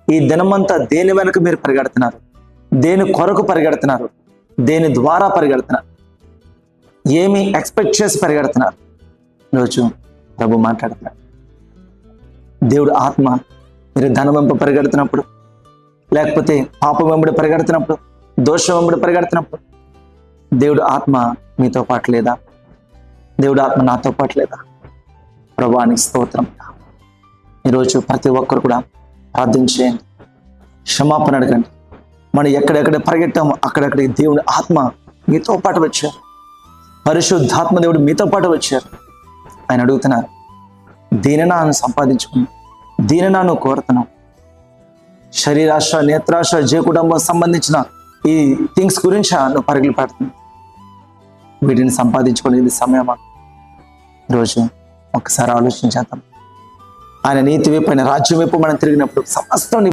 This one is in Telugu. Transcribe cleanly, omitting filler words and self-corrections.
ఈ దినమంతా దేని వెనక మీరు పరిగెడుతున్నారు? దేని కొరకు పరిగెడుతున్నారు? దేని ద్వారా పరిగెడుతున్నారు? ఏమి ఎక్స్పెక్ట్ చేసి పరిగెడుతున్నారు? రోజు ప్రభు మాట్లాడుతున్నాడు. దేవుడు ఆత్మ మీరు ధనం వెంబడి పరిగెడుతున్నప్పుడు, లేకపోతే పాపం వెంబడి పరిగెడుతున్నప్పుడు, దోషం వెంబడి పరిగెడుతున్నప్పుడు దేవుడు ఆత్మ మీతో పాటు లేదా? దేవుడు ఆత్మ నాతో పాటు లేదా? ప్రభువానికి స్తోత్రం. ఈరోజు ప్రతి ఒక్కరు కూడా ప్రార్థన చేయండి, క్షమాపణ అడగండి. మనం ఎక్కడెక్కడ పరిగెట్టామో అక్కడెక్కడ దేవుని ఆత్మ మీతో పాటు వచ్చారు. పరిశుద్ధాత్మ దేవుడు మీతో పాటు వచ్చారు. ఆయన అడుగుతున్నారు, దీనినా నువ్వు సంపాదించుకున్నావు, దీనినా నువ్వు కోరుతున్నావు. శరీరాశ, నేత్రాశ, కుటుంబం సంబంధించిన ఈ థింగ్స్ గురించి నువ్వు పరుగులు పెడుతున్నావు. వీటిని సంపాదించుకునేది సమయమా? రోజు ఒకసారి ఆలోచించేద్దాం. ఆయన నీతి వైపు, ఆయన రాజ్యం వైపు మనం తిరిగినప్పుడు సమస్తం